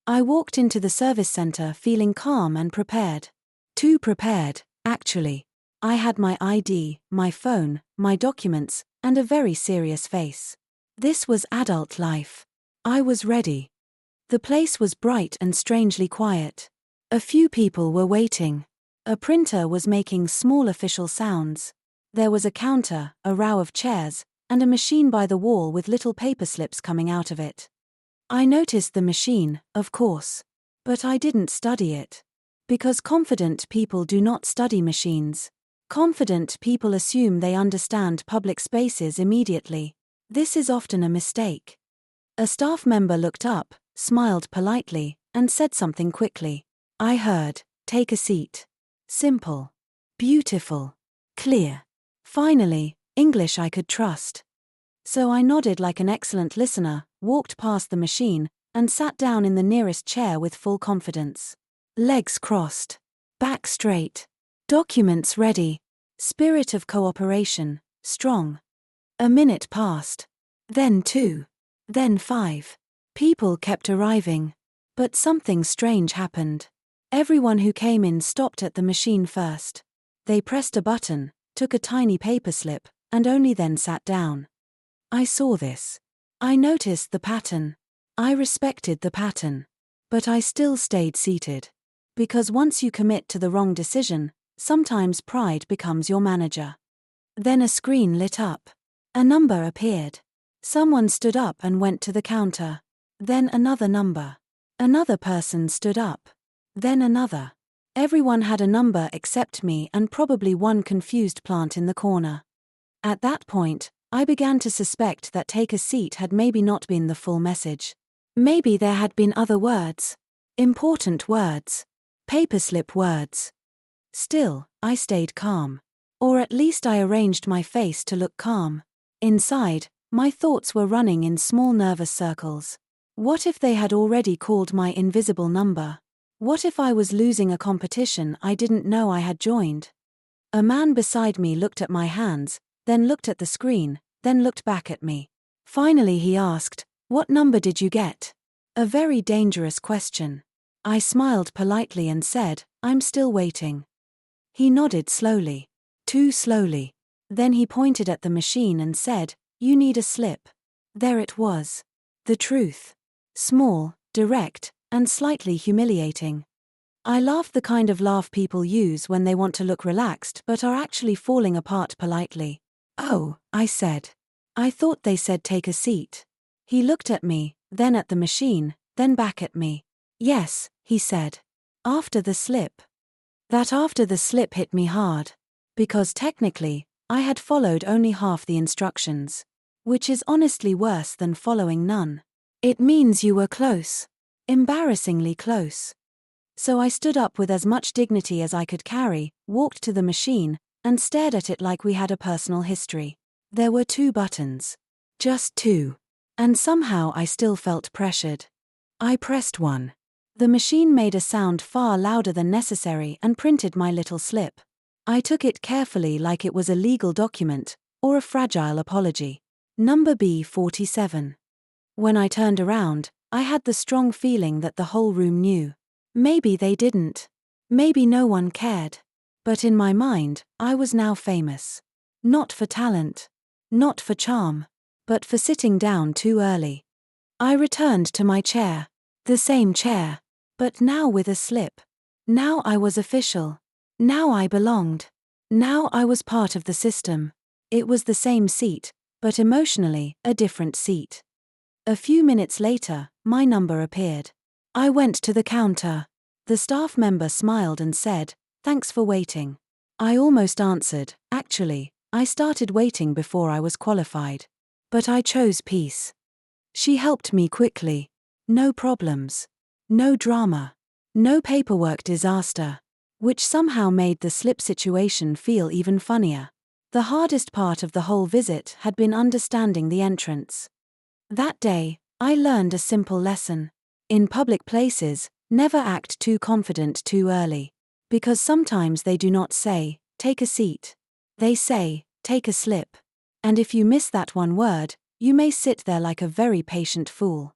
I walked into the service center feeling calm and prepared. Too prepared, actually. I had my ID, my phone, my documents, and a very serious face. This was adult life. I was ready. The place was bright and strangely quiet. A few people were waiting. A printer was making small official sounds. There was a counter, a row of chairs, and a machine by the wall with little paper slips coming out of it. I noticed the machine, of course. But I didn't study it. Because confident people do not study machines. Confident people assume they understand public spaces immediately. This is often a mistake. A staff member looked up, smiled politely, and said something quickly. I heard, "Take a seat." Simple. Beautiful. Clear. Finally, English I could trust. So I nodded like an excellent listener, walked past the machine, and sat down in the nearest chair with full confidence. Legs crossed. Back straight. Documents ready. Spirit of cooperation, strong. A minute passed. Then 2. Then 5. People kept arriving. But something strange happened. Everyone who came in stopped at the machine first. They pressed a button, took a tiny paper slip, and only then sat down. I saw this. I noticed the pattern. I respected the pattern. But I still stayed seated. Because once you commit to the wrong decision, sometimes pride becomes your manager. Then a screen lit up. A number appeared. Someone stood up and went to the counter. Then another number. Another person stood up. Then another. Everyone had a number except me and probably one confused plant in the corner. At that point, I began to suspect that take a seat had maybe not been the full message. Maybe there had been other words. Important words. Paperslip words. Still, I stayed calm. Or at least I arranged my face to look calm. Inside, my thoughts were running in small nervous circles. What if they had already called my invisible number? What if I was losing a competition I didn't know I had joined? A man beside me looked at my hands, then looked at the screen, then looked back at me. Finally he asked, "What number did you get?" A very dangerous question. I smiled politely and said, "I'm still waiting." He nodded slowly. Too slowly. Then he pointed at the machine and said, "You need a slip." There it was. The truth. Small, direct, and slightly humiliating. I laughed the kind of laugh people use when they want to look relaxed but are actually falling apart politely. "Oh," I said. "I thought they said take a seat." He looked at me, then at the machine, then back at me. "Yes," he said. "After the slip." That after the slip hit me hard. Because technically, I had followed only half the instructions. Which is honestly worse than following none. It means you were close. Embarrassingly close. So I stood up with as much dignity as I could carry, walked to the machine, and stared at it like we had a personal history. There were 2 buttons. Just 2. And somehow I still felt pressured. I pressed one. The machine made a sound far louder than necessary and printed my little slip. I took it carefully like it was a legal document, or a fragile apology. Number B47. When I turned around, I had the strong feeling that the whole room knew. Maybe they didn't. Maybe no one cared. But in my mind, I was now famous. Not for talent. Not for charm. But for sitting down too early. I returned to my chair. The same chair. But now with a slip. Now I was official. Now I belonged. Now I was part of the system. It was the same seat, but emotionally, a different seat. A few minutes later, my number appeared. I went to the counter. The staff member smiled and said, "Thanks for waiting." I almost answered, "Actually, I started waiting before I was qualified. But I chose peace." She helped me quickly. No problems. No drama. No paperwork disaster. Which somehow made the slip situation feel even funnier. The hardest part of the whole visit had been understanding the entrance. That day, I learned a simple lesson. In public places, never act too confident too early. Because sometimes they do not say, "Take a seat." They say, "Take a slip." And if you miss that one word, you may sit there like a very patient fool.